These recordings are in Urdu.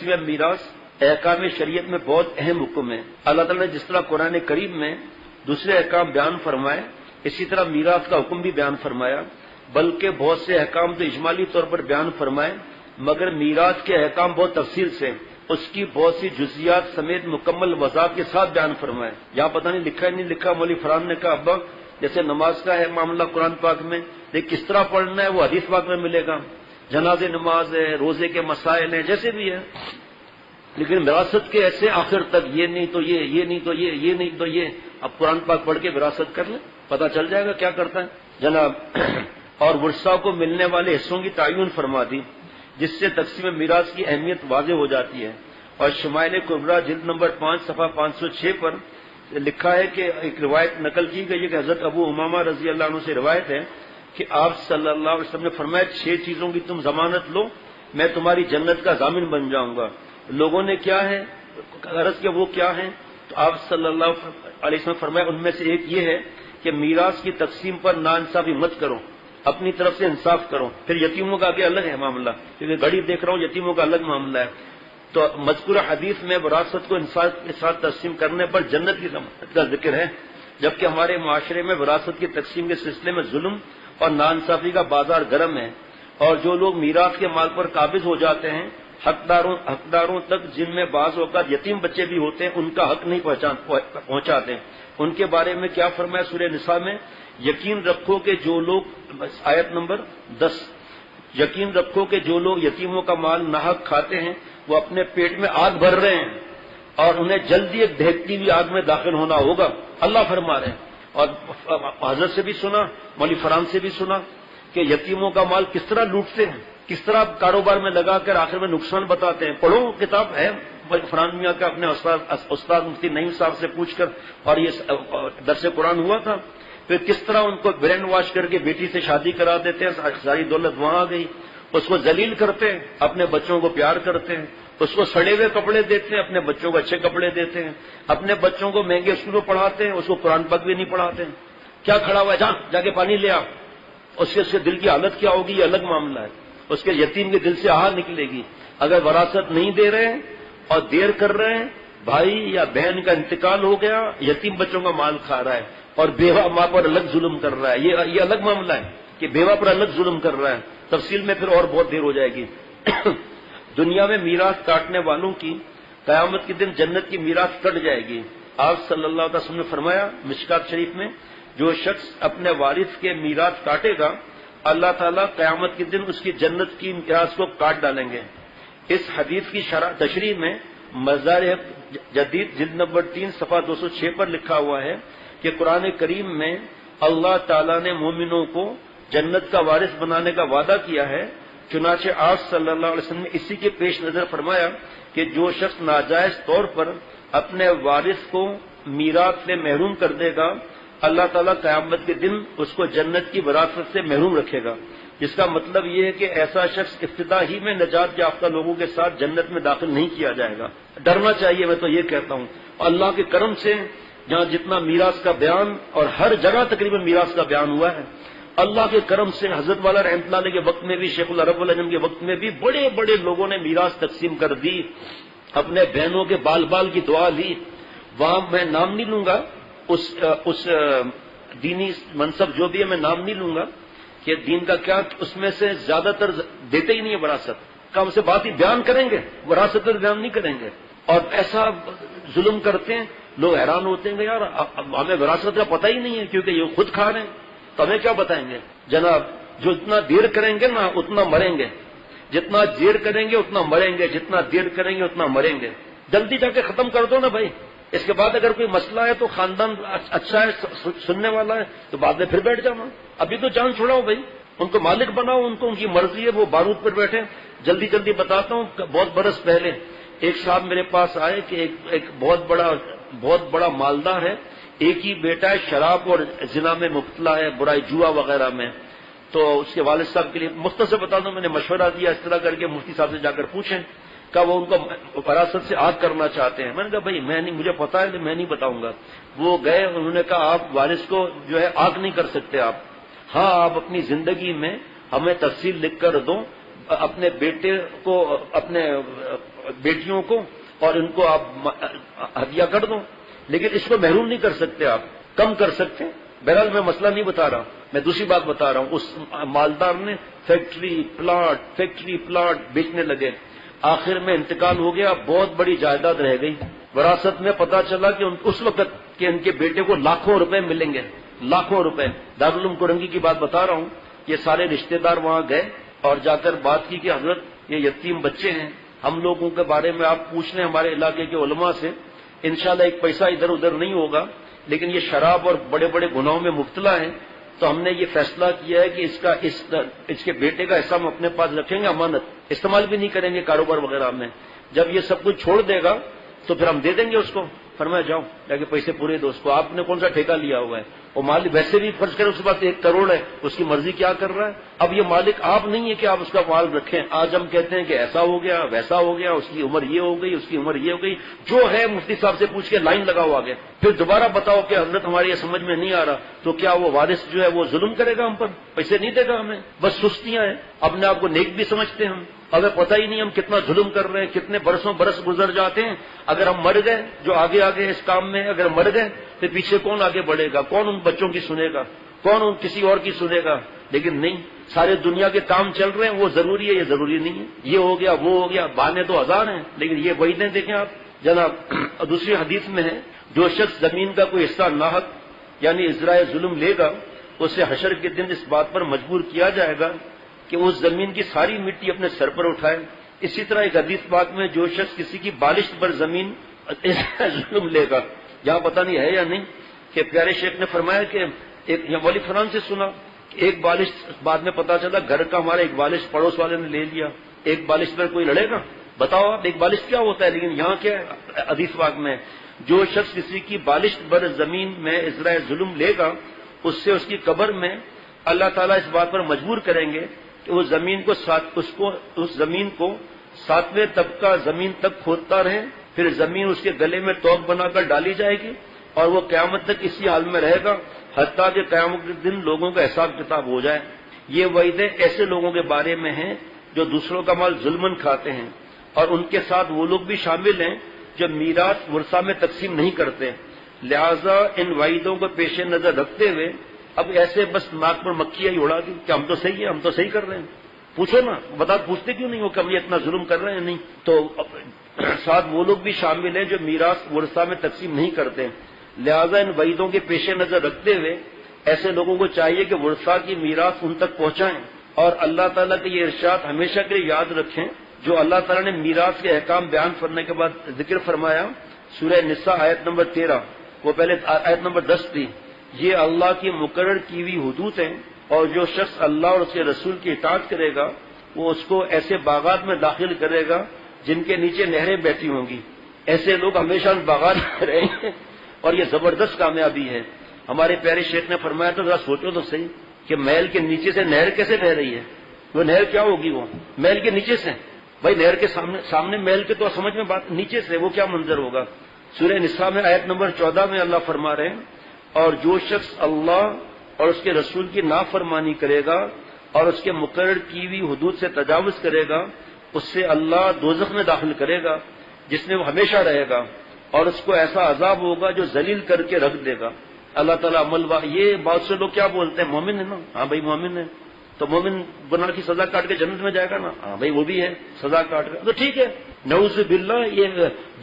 تقسیم میراث احکام شریعت میں بہت اہم حکم ہے۔ اللہ تعالیٰ نے جس طرح قرآن کریم میں دوسرے احکام بیان فرمائے، اسی طرح میراث کا حکم بھی بیان فرمایا، بلکہ بہت سے احکام تو اجمالی طور پر بیان فرمائے، مگر میراث کے احکام بہت تفصیل سے اس کی بہت سی جزیات سمیت مکمل وضاحت کے ساتھ بیان فرمائے۔ یہاں پتہ نہیں لکھا ہے نہیں لکھا، مولوی فرحان نے کہا ابا جیسے نماز کا ہے معاملہ قرآن پاک میں، لیکن کس طرح پڑھنا ہے وہ حدیث پاک میں ملے گا، جنازے نماز ہے، روزے کے مسائل ہیں، جیسے بھی ہے، لیکن وراثت کے ایسے آخر تک یہ نہیں تو یہ نہیں تو یہ نہیں تو یہ، اب قرآن پاک پڑھ کے وراثت کر لیں، پتہ چل جائے گا کیا کرتا ہے جناب۔ اور ورثاء کو ملنے والے حصوں کی تعین فرما دی، جس سے تقسیم میراث کی اہمیت واضح ہو جاتی ہے۔ اور شمائل کبریٰ جلد نمبر 5 صفحہ 506 پر لکھا ہے کہ ایک روایت نقل کی گئی ہے کہ حضرت ابو امامہ رضی اللہ عنہ سے روایت ہے کہ آپ صلی اللہ علیہ وسلم نے فرمایا 6 چیزوں کی تم ضمانت لو، میں تمہاری جنت کا ضامن بن جاؤں گا۔ لوگوں نے کیا ہے عرض کیا وہ کیا ہے، تو آپ صلی اللہ علیہ وسلم فرمایا ان میں سے ایک یہ ہے کہ میراث کی تقسیم پر ناانصافی مت کرو، اپنی طرف سے انصاف کرو۔ پھر یتیموں کا آگے الگ ہے معاملہ، کیونکہ گھڑی دیکھ رہا ہوں یتیموں کا الگ معاملہ ہے۔ تو مذکورہ حدیث میں وراثت کو انصاف کے ساتھ تقسیم کرنے پر جنت کی ضمانت کا ذکر ہے، جبکہ ہمارے معاشرے میں وراثت کی تقسیم کے سلسلے میں ظلم اور ناانصافی کا بازار گرم ہے، اور جو لوگ میراث کے مال پر قابض ہو جاتے ہیں حقداروں تک، جن میں بعض اوقات یتیم بچے بھی ہوتے ہیں، ان کا حق نہیں پہنچاتے۔ ان کے بارے میں کیا فرمایا سورہ نساء میں، یقین رکھو کہ جو لوگ، آیت نمبر 10، یقین رکھو کہ جو لوگ یتیموں کا مال ناحق کھاتے ہیں وہ اپنے پیٹ میں آگ بھر رہے ہیں، اور انہیں جلدی ایک دہکتی ہوئی آگ میں داخل ہونا ہوگا، اللہ فرما رہے ہیں۔ اور حضرت سے بھی سنا، مولوی فرحان سے بھی سنا کہ یتیموں کا مال کس طرح لوٹتے ہیں، کس طرح کاروبار میں لگا کر آخر میں نقصان بتاتے ہیں۔ پڑھو کتاب ہے فرحان میاں کا، اپنے استاد مفتی نعیم صاحب سے پوچھ کر، اور یہ درس قرآن ہوا تھا۔ پھر کس طرح ان کو برین واش کر کے بیٹی سے شادی کرا دیتے ہیں، ساری دولت وہاں آ گئی، اس کو ذلیل کرتے ہیں، اپنے بچوں کو پیار کرتے ہیں، اس کو سڑے ہوئے کپڑے دیتے ہیں، اپنے بچوں کو اچھے کپڑے دیتے ہیں، اپنے بچوں کو مہنگے اسکول میں پڑھاتے ہیں، اس کو قرآن پاک بھی نہیں پڑھاتے ہیں۔ کیا کھڑا ہوا ہے، جا کے پانی لے آ، اس کے دل کی حالت کیا ہوگی، یہ الگ معاملہ ہے۔ اس کے یتیم کے دل سے آہ نکلے گی۔ اگر وراثت نہیں دے رہے ہیں اور دیر کر رہے ہیں، بھائی یا بہن کا انتقال ہو گیا، یتیم بچوں کا مال کھا رہا ہے اور بیوہ ماں پر الگ ظلم کر رہا ہے، یہ الگ معاملہ ہے کہ بیوہ پر الگ ظلم کر رہا ہے، تفصیل میں پھر اور بہت دیر ہو جائے گی۔ دنیا میں میراث کاٹنے والوں کی قیامت کے دن جنت کی میراث کٹ جائے گی۔ آپ صلی اللہ علیہ وسلم نے فرمایا مشکات شریف میں، جو شخص اپنے وارث کے میراث کاٹے گا اللہ تعالیٰ قیامت کے دن اس کی جنت کی میراث کو کاٹ ڈالیں گے۔ اس حدیث کی تشریح میں مزارع جدید جلد نمبر 3 صفحہ 206 پر لکھا ہوا ہے کہ قرآن کریم میں اللہ تعالیٰ نے مومنوں کو جنت کا وارث بنانے کا وعدہ کیا ہے، چنانچہ آپ صلی اللہ علیہ وسلم نے اسی کے پیش نظر فرمایا کہ جو شخص ناجائز طور پر اپنے وارث کو میراث سے محروم کر دے گا اللہ تعالیٰ قیامت کے دن اس کو جنت کی وراثت سے محروم رکھے گا، جس کا مطلب یہ ہے کہ ایسا شخص ابتدا ہی میں نجات یافتہ لوگوں کے ساتھ جنت میں داخل نہیں کیا جائے گا۔ ڈرنا چاہیے، میں تو یہ کہتا ہوں۔ اللہ کے کرم سے جہاں جتنا میراث کا بیان اور ہر جگہ تقریباً میراث کا بیان ہوا ہے، اللہ کے کرم سے حضرت والا رحمۃ اللہ علیہ کے وقت میں بھی، شیخ اللہ رب العالمین کے وقت میں بھی بڑے بڑے لوگوں نے میراث تقسیم کر دی، اپنے بہنوں کے بال بال کی دعا لی۔ وہاں میں نام نہیں لوں گا، اس دینی منصب جو بھی ہے میں نام نہیں لوں گا کہ دین کا کیا، اس میں سے زیادہ تر دیتے ہی نہیں ہے وراثت، کم سے بات ہی بیان کریں گے، وراثت پر بیان نہیں کریں گے، اور ایسا ظلم کرتے ہیں لوگ حیران ہوتے ہیں کہ یار ہمیں وراثت کا پتہ ہی نہیں ہے، کیونکہ یہ خود کھا رہے ہیں تو ہمیں کیا بتائیں گے۔ جناب جو اتنا دیر کریں گے نا اتنا مریں گے، جتنا دیر کریں گے اتنا مریں گے، جتنا دیر کریں گے اتنا مریں گے۔ جلدی جا کے ختم کر دو نا بھائی، اس کے بعد اگر کوئی مسئلہ ہے تو خاندان اچھا ہے، سننے والا ہے، تو بعد میں پھر بیٹھ جانا، ابھی تو جان چھوڑاؤ بھائی، ان کو مالک بناؤ، ان کو ان کی مرضی ہے، وہ بارود پر بیٹھے۔ جلدی جلدی بتاتا ہوں، بہت برس پہلے ایک صاحب میرے پاس آئے کہ ایک بہت بڑا مالدار ہے، ایک ہی بیٹا ہے، شراب اور زنا میں مبتلا ہے، برائی جوا وغیرہ میں، تو اس کے والد صاحب کے لیے مختصر بتا دوں، میں نے مشورہ دیا اس طرح کر کے مفتی صاحب سے جا کر پوچھیں، کہ وہ ان کو وراثت سے آگ کرنا چاہتے ہیں۔ میں نے کہا بھائی میں نہیں، مجھے پتا ہے میں نہیں بتاؤں گا۔ وہ گئے، انہوں نے کہا آپ وارث کو جو ہے آگ نہیں کر سکتے آپ، ہاں آپ اپنی زندگی میں ہمیں تفصیل لکھ کر دو، اپنے بیٹے کو اپنے بیٹیوں کو اور ان کو آپ ہدیہ کر دو، لیکن اس کو محروم نہیں کر سکتے، آپ کم کر سکتے ہیں۔ بہرحال میں مسئلہ نہیں بتا رہا، میں دوسری بات بتا رہا ہوں۔ اس مالدار نے فیکٹری پلاٹ بیچنے لگے، آخر میں انتقال ہو گیا، بہت بڑی جائیداد رہ گئی۔ وراثت میں پتا چلا کہ اس وقت کہ ان کے بیٹے کو لاکھوں روپے ملیں گے، لاکھوں روپے۔ دارالعلوم کورنگی کی بات بتا رہا ہوں، یہ سارے رشتہ دار وہاں گئے اور جا کر بات کی کہ حضرت یہ یتیم بچے ہیں، ہم لوگوں کے بارے میں آپ پوچھ لیں ہمارے علاقے کے علماء سے، انشاءاللہ ایک پیسہ ادھر ادھر نہیں ہوگا، لیکن یہ شراب اور بڑے بڑے گناہوں میں مبتلا ہیں، تو ہم نے یہ فیصلہ کیا ہے کہ اس کے بیٹے کا حصہ ہم اپنے پاس رکھیں گے، امانت استعمال بھی نہیں کریں گے کاروبار وغیرہ میں۔ جب یہ سب کچھ چھوڑ دے گا تو پھر ہم دے دیں گے اس کو۔ فرمایا جاؤ جا کے پیسے پورے دو اس کو، آپ نے کون سا ٹھیکہ لیا ہوا ہے؟ وہ مالک ویسے بھی فرض کرے اس کے پاس 1 کروڑ ہے، اس کی مرضی کیا کر رہا ہے؟ اب یہ مالک آپ نہیں ہے کہ آپ اس کا مال رکھیں۔ آج ہم کہتے ہیں کہ ایسا ہو گیا ویسا ہو گیا، اس کی عمر یہ ہو گئی، اس کی عمر یہ ہو گئی، جو ہے مفتی صاحب سے پوچھ کے لائن لگاؤ آگے، پھر دوبارہ بتاؤ کہ حضرت ہماری یہ سمجھ میں نہیں آ رہا، تو کیا وہ وارث جو ہے وہ ظلم کرے گا ہم پر؟ پیسے نہیں دے گا ہمیں؟ بس سستیاں ہیں، اپنے آپ کو نیک بھی سمجھتے ہیں ہم، اگر پتہ ہی نہیں ہم کتنا ظلم کر رہے ہیں، کتنے برس گزر جاتے ہیں۔ اگر ہم مر گئے جو آگے اس کام میں، اگر مر گئے تو پیچھے کون آگے بڑھے گا؟ کون ان بچوں کی سنے گا؟ کون ان کسی اور کی سنے گا؟ لیکن نہیں، سارے دنیا کے کام چل رہے ہیں، وہ ضروری ہے یہ ضروری نہیں ہے، یہ ہو گیا وہ ہو گیا، بہانے تو ہزار ہیں، لیکن یہ وعیدیں دیکھیں آپ جناب۔ دوسری حدیث میں ہے جو شخص زمین کا کوئی حصہ ناحق یعنی ازرائے ظلم لے گا، اسے حشر کے دن اس بات پر مجبور کیا جائے گا کہ اس زمین کی ساری مٹی اپنے سر پر اٹھائے۔ اسی طرح ایک حدیث پاک میں جو شخص کسی کی بالشت پر زمین ظلم لے گا، یہاں پتہ نہیں ہے یا نہیں کہ پیارے شیخ نے فرمایا کہ ایک ولی فران سے سنا ایک بالشت، بعد میں پتا چلا گھر کا ہمارا ایک بالشت پڑوس والے نے لے لیا، ایک بالشت پر کوئی لڑے گا؟ بتاؤ آپ ایک بالشت کیا ہوتا ہے؟ لیکن یہاں کیا ہے حدیث پاک میں، جو شخص کسی کی بالشت بر زمین میں ازرائے ظلم لے گا، اس سے اس کی قبر میں اللہ تعالیٰ اس بات پر مجبور کریں گے کہ اس زمین کو 7ویں طبقہ زمین تک کھودتا رہے، پھر زمین اس کے گلے میں توق بنا کر ڈالی جائے گی اور وہ قیامت تک اسی حال میں رہے گا، حتیٰ کہ قیامت کے دن لوگوں کا حساب کتاب ہو جائے۔ یہ وعیدیں ایسے لوگوں کے بارے میں ہیں جو دوسروں کا مال ظلمن کھاتے ہیں، اور ان کے ساتھ وہ لوگ بھی شامل ہیں جو میراث ورثہ میں تقسیم نہیں کرتے۔ لہذا ان وعیدوں کو پیش نظر رکھتے ہوئے اب ایسے بس ناک پر مکھیاں ہی اڑا دی کہ ہم تو صحیح ہیں، ہم تو صحیح کر رہے ہیں۔ پوچھو نا، پوچھتے کیوں نہیں ہو کہ ہم یہ اتنا ظلم کر رہے ہیں؟ نہیں تو ساتھ وہ لوگ بھی شامل ہیں جو میراث ورثہ میں تقسیم نہیں کرتے۔ لہذا ان وعیدوں کے پیش نظر رکھتے ہوئے ایسے لوگوں کو چاہیے کہ ورثہ کی میراث ان تک پہنچائیں اور اللہ تعالیٰ کے یہ ارشاد ہمیشہ کے لیے یاد رکھیں جو اللہ تعالیٰ نے میراث کے احکام بیان کرنے کے بعد ذکر فرمایا۔ سورہ نساء آیت نمبر 13، وہ پہلے آیت نمبر 10 تھی۔ یہ اللہ کی مقرر کی ہوئی حدود ہیں، اور جو شخص اللہ اور اس کے رسول کی اطاعت کرے گا وہ اس کو ایسے باغات میں داخل کرے گا جن کے نیچے نہریں بہتی ہوں گی۔ ایسے لوگ ہمیشہ ان باغات میں رہیں گے اور یہ زبردست کامیابی ہے۔ ہمارے پیارے شیخ نے فرمایا تو ذرا سوچو تو صحیح کہ محل کے نیچے سے نہر کیسے بہ رہی ہے؟ وہ نہر کیا ہوگی؟ وہ محل کے نیچے سے، بھائی نہر کے سامنے محل کے تو سمجھ میں بات، نیچے سے وہ کیا منظر ہوگا؟ سورہ نساء میں آیت نمبر 14 میں اللہ فرما رہے ہیں، اور جو شخص اللہ اور اس کے رسول کی نافرمانی کرے گا اور اس کے مقرر کی ہوئی حدود سے تجاوز کرے گا، اس سے اللہ دوزخ میں داخل کرے گا جس میں وہ ہمیشہ رہے گا، اور اس کو ایسا عذاب ہوگا جو ذلیل کر کے رکھ دے گا۔ اللہ تعالیٰ یہ بہت سے لوگ کیا بولتے ہیں، مومن ہے نا؟ ہاں بھائی مومن ہے، تو مومن گناہ کی سزا کاٹ کے جنت میں جائے گا نا؟ ہاں بھائی وہ بھی ہے، سزا کاٹ کر تو ٹھیک ہے۔ نعوذ باللہ یہ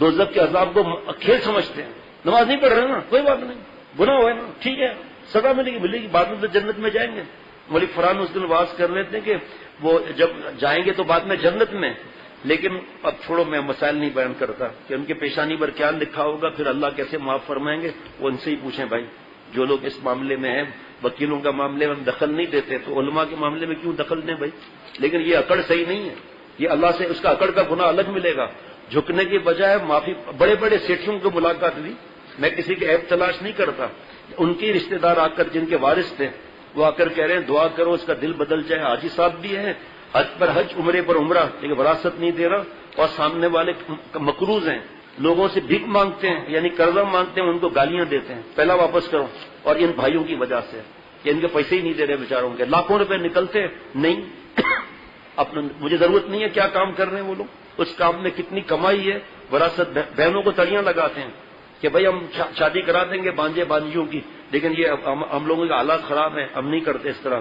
دوزخ کے عذاب کو کھیل سمجھتے ہیں، نماز نہیں پڑھ رہے نا، کوئی بات نہیں، گناہ ہوا ہے نا، ٹھیک ہے، سزا ملے گی، بعد میں تو جنت میں جائیں گے۔ مولوی فرحان اس دن واز کر رہے تھے کہ وہ جب جائیں گے تو بعد میں جنت میں، لیکن اب چھوڑو میں مسائل نہیں بیان کرتا کہ ان کے پیشانی پر کیا لکھا ہوگا، پھر اللہ کیسے معاف فرمائیں گے، وہ ان سے ہی پوچھیں بھائی۔ جو لوگ اس معاملے میں ہیں، وکیلوں کا معاملے میں دخل نہیں دیتے تو علماء کے معاملے میں کیوں دخل دیں بھائی؟ لیکن یہ اکڑ صحیح نہیں ہے، یہ اللہ سے اس کا اکڑ کا گناہ الگ ملے گا۔ جھکنے کی بجائے معافی، بڑے بڑے سیٹھیوں کو ملاقات ہوئی، میں کسی کے عیب تلاش نہیں کرتا، ان کی رشتہ دار آ کر جن کے وارث تھے وہ آ کر کہہ رہے ہیں دعا کرو اس کا دل بدل جائے، حاجی صاحب بھی ہے، حج پر حج، عمرے پر عمرہ، لیکن وراثت نہیں دے رہا، اور سامنے والے مقروض ہیں، لوگوں سے بھیک مانگتے ہیں، یعنی قرضہ مانگتے ہیں، ان کو گالیاں دیتے ہیں، پہلا واپس کرو، اور ان بھائیوں کی وجہ سے کہ ان کے پیسے ہی نہیں دے رہے بیچاروں کے، لاکھوں روپے نکلتے نہیں، اپنا مجھے ضرورت نہیں ہے کیا کام کر رہے ہیں وہ لوگ، اس کام میں کتنی کمائی ہے، وراثت بہنوں کو تڑیاں لگاتے ہیں کہ بھائی ہم شادی کرا دیں گے بانجے بانجیوں کی، لیکن یہ ہم لوگوں کے حالات خراب ہیں، ہم نہیں کرتے اس طرح۔